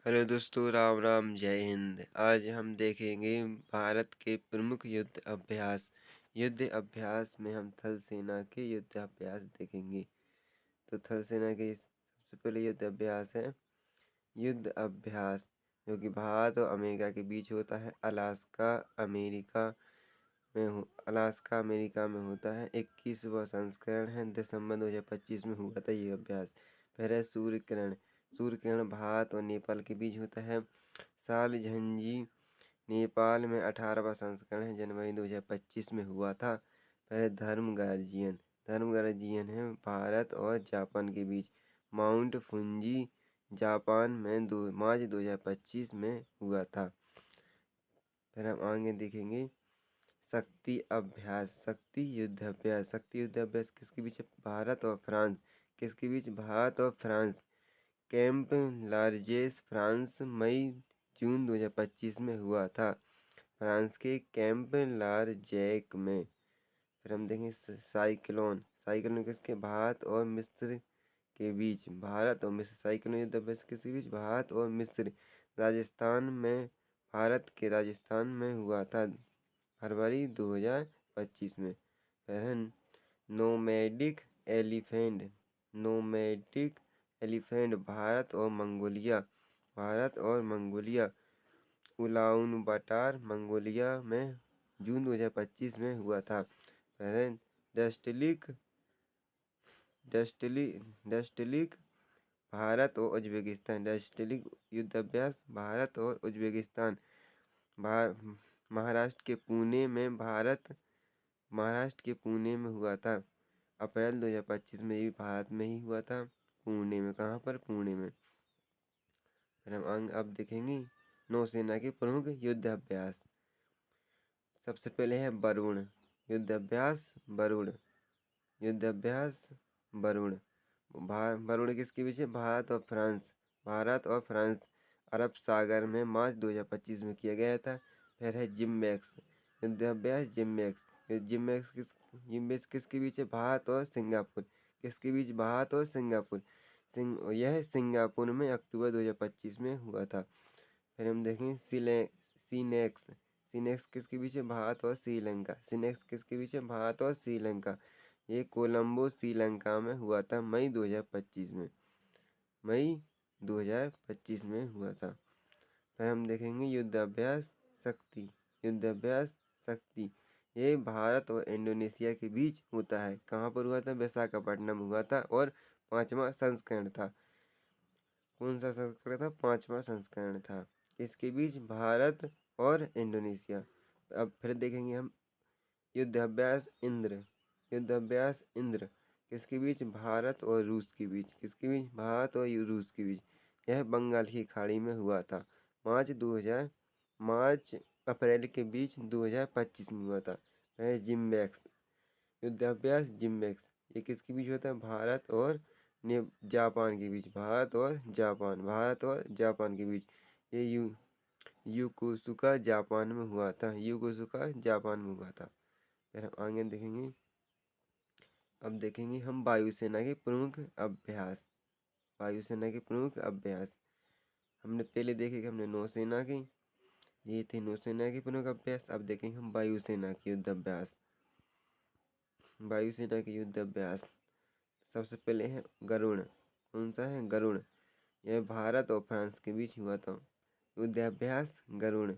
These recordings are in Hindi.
हेलो दोस्तों, राम राम, जय हिंद। आज हम देखेंगे भारत के प्रमुख युद्ध अभ्यास। युद्ध अभ्यास में हम थल सेना के युद्ध अभ्यास देखेंगे। तो थल सेना के सबसे पहले युद्ध अभ्यास है युद्ध अभ्यास, जो कि भारत और अमेरिका के बीच होता है। अलास्का अमेरिका में होता है। 21वां संस्करण है। दिसंबर 2025 में हुआ था ये अभ्यास। पहला सूर्य किरण भारत और नेपाल के बीच होता है। सालझंजी नेपाल में 18वां संस्करण है। जनवरी 2025 में हुआ था। पहले धर्म गार्जियन है भारत और जापान के बीच। माउंट फुजी जापान में मार्च 2025 में हुआ था। फिर हम आगे देखेंगे शक्ति युद्ध अभ्यास किसके बीच है? भारत और फ्रांस। किसके बीच? भारत और फ्रांस। कैंप लार्जेस फ्रांस मई जून 2025 में हुआ था। फ्रांस के कैंप लारजैक में। फिर हम देखेंगे साइक्लोन किसके? भारत और मिस्र के बीच। साइक्लोन युद्ध अभ्यास किसके बीच? भारत और मिस्र। राजस्थान में हुआ था फरवरी 2025 में। फिर नोमैडिक एलिफेंट भारत और मंगोलिया। उलान बाटर मंगोलिया में जून 2025 में हुआ था। फिर डस्टलिक भारत और उज्बेकिस्तान। डस्टलिक युद्ध अभ्यास भारत और उज्बेकिस्तान। महाराष्ट्र के पुणे में हुआ था। अप्रैल 2025 में भी भारत में ही हुआ था। पुणे में। कहाँ पर? पुणे में। फिर हम अब देखेंगे नौसेना के प्रमुख युद्ध अभ्यास। सबसे पहले है वरुण युद्ध अभ्यास। वरुण किसके बीच है? भारत और फ्रांस अरब सागर में मार्च 2025 में किया गया था। फिर है जिम्मेक्स युद्ध अभ्यास। जिम्मेक्स किसके बीच है? भारत और सिंगापुर। किसके बीच? भारत और सिंगापुर। यह सिंगापुर में अक्टूबर 2025 में हुआ था। फिर हम देखें सीनेक्स किसके बीच है? भारत और श्रीलंका। ये कोलंबो श्रीलंका में हुआ था मई 2025 में हुआ था। फिर हम देखेंगे युद्ध अभ्यास शक्ति। ये भारत और इंडोनेशिया के बीच होता है। कहाँ पर हुआ था? विशाखापट्टनम हुआ था और 5वां संस्करण था। कौन सा संस्करण था? 5वां संस्करण था। इसके बीच? भारत और इंडोनेशिया। अब फिर देखेंगे हम युद्ध अभ्यास इंद्र किसके बीच? भारत और रूस के बीच। किसके बीच? भारत और रूस के बीच। यह बंगाल की खाड़ी में हुआ था। मार्च अप्रैल के बीच 2025 में हुआ था। वह जिम्बैक्स युद्ध अभ्यास ये किसके बीच होता है? भारत और जापान के बीच। भारत और जापान के बीच। ये योकोसुका जापान में हुआ था। फिर हम आगे देखेंगे। अब देखेंगे हम वायुसेना के प्रमुख अभ्यास। हमने पहले देखे कि हमने नौसेना के, ये थे नौसेना के प्रमुख अभ्यास। अब देखेंगे हम वायुसेना के युद्ध अभ्यास। सबसे पहले है गरुड़। कौन सा है? गरुड़। यह भारत और फ्रांस के बीच हुआ था। युद्ध अभ्यास गरुड़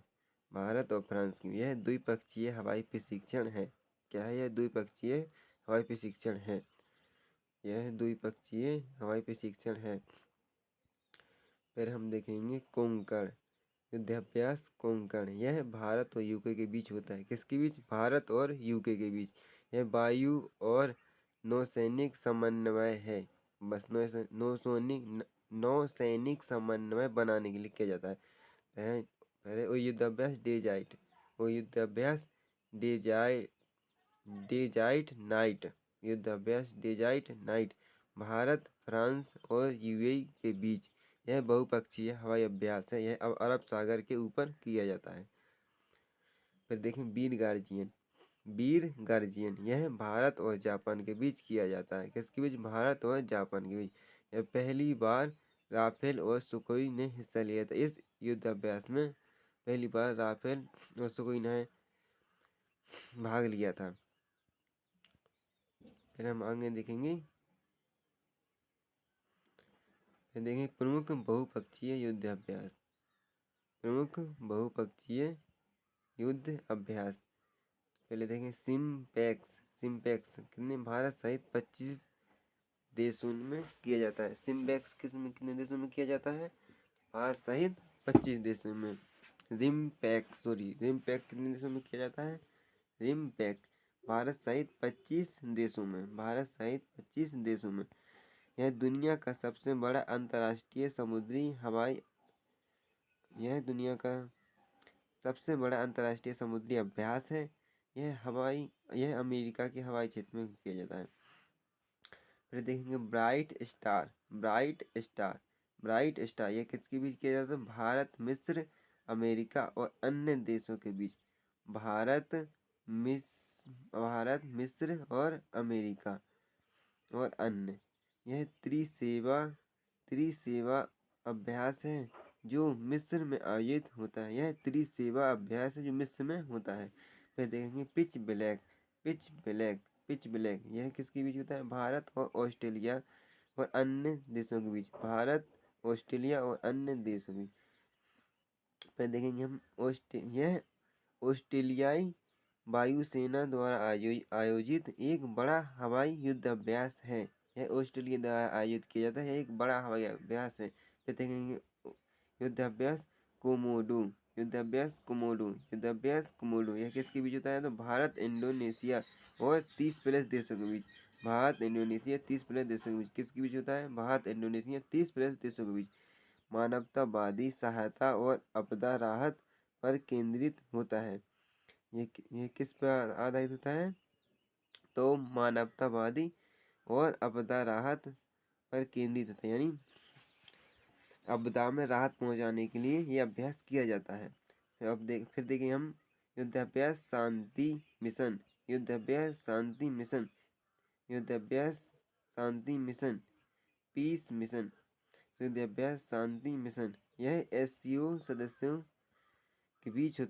भारत और फ्रांस की। यह द्विपक्षीय हवाई प्रशिक्षण है। क्या है? यह द्विपक्षीय हवाई प्रशिक्षण है। फिर हम देखेंगे कोंकण युद्ध अभ्यास। यह भारत और यूके के बीच होता है। किसके बीच? भारत और यूके के बीच। यह वायु और नौसैनिक समन्वय है। बस नौसैनिक समन्वय बनाने के लिए किया जाता है। पहले वो युद्ध अभ्यास डेजाइट नाइट भारत, फ्रांस और यूएई के बीच। यह बहुपक्षीय हवाई अभ्यास है। यह अब अरब सागर के ऊपर किया जाता है। फिर देखें वीर गार्जियन यह भारत और जापान के बीच किया जाता है। किसके बीच? भारत और जापान के बीच। यह पहली बार राफेल और सुखोई ने हिस्सा लिया था। इस युद्ध अभ्यास में पहली बार राफेल और सुखोई ने भाग लिया था। फिर हम आगे देखेंगे, फिर देखेंगे प्रमुख बहुपक्षीय युद्ध अभ्यास। प्रमुख बहुपक्षीय युद्ध अभ्यास पहले देखें सिम्पैक्स। सिम्पैक्स कितने भारत सहित 25 देशों में किया जाता है। सिम्पैक्स कितने देशों में किया जाता है? भारत सहित 25 देशों में। रिम्पैक कितने देशों में किया जाता है? रिम्पैक भारत सहित 25 देशों में। भारत सहित 25 देशों में। यह दुनिया का सबसे बड़ा अंतर्राष्ट्रीय समुद्री हवाई अभ्यास है। यह अमेरिका के हवाई क्षेत्र में किया जाता है। फिर देखेंगे ब्राइट स्टार यह किसके बीच किया जाता है? भारत, मिस्र, अमेरिका और अन्य देशों के बीच। भारत, मिस्र और अमेरिका और अन्य। यह त्रिसेवा अभ्यास है जो मिस्र में आयोजित होता है। यह त्रिसेवा अभ्यास है जो मिस्र में होता है। फिर देखेंगे पिच ब्लैक यह किसके बीच होता है? भारत और ऑस्ट्रेलिया और अन्य देशों के बीच। भारत, ऑस्ट्रेलिया और अन्य देशों के बीच। फिर देखेंगे हम यह ऑस्ट्रेलियाई वायुसेना द्वारा आयोजित एक बड़ा हवाई युद्ध अभ्यास है। यह ऑस्ट्रेलिया द्वारा आयोजित किया जाता है, एक बड़ा हवाई अभ्यास है। फिर देखेंगे युद्धाभ्यास कोमोडो यह किसके बीच होता है? तो भारत, इंडोनेशिया और 30 प्लस देशों के बीच। भारत, इंडोनेशिया 30 प्लस देशों के बीच किसके बीच होता है? भारत, इंडोनेशिया 30 प्लस देशों के बीच। मानवतावादी सहायता और आपदा राहत पर केंद्रित होता है। ये किस पर आधारित होता है? तो मानवतावादी और आपदा राहत पर केंद्रित होता है, यानी आपदा में राहत पहुंचाने के लिए ये अभ्यास किया जाता है। फिर देखें हम युद्धाभ्यास शांति मिशन पीस मिशन। युद्धाभ्यास शांति मिशन यह एससीओ सदस्यों के बीच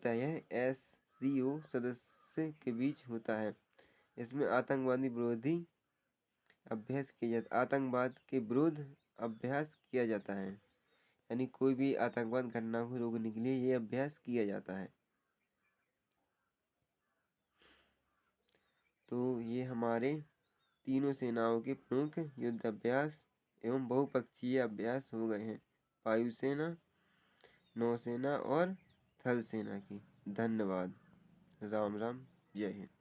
होता है। इसमें आतंकवाद के विरुद्ध अभ्यास किया जाता है, यानी कोई भी आतंकवाद घटना को रोकने के लिए ये अभ्यास किया जाता है। तो ये हमारे तीनों सेनाओं के प्रमुख युद्ध अभ्यास एवं बहुपक्षीय अभ्यास हो गए हैं, वायुसेना, नौसेना और थल सेना की। धन्यवाद। राम राम, जय हिंद।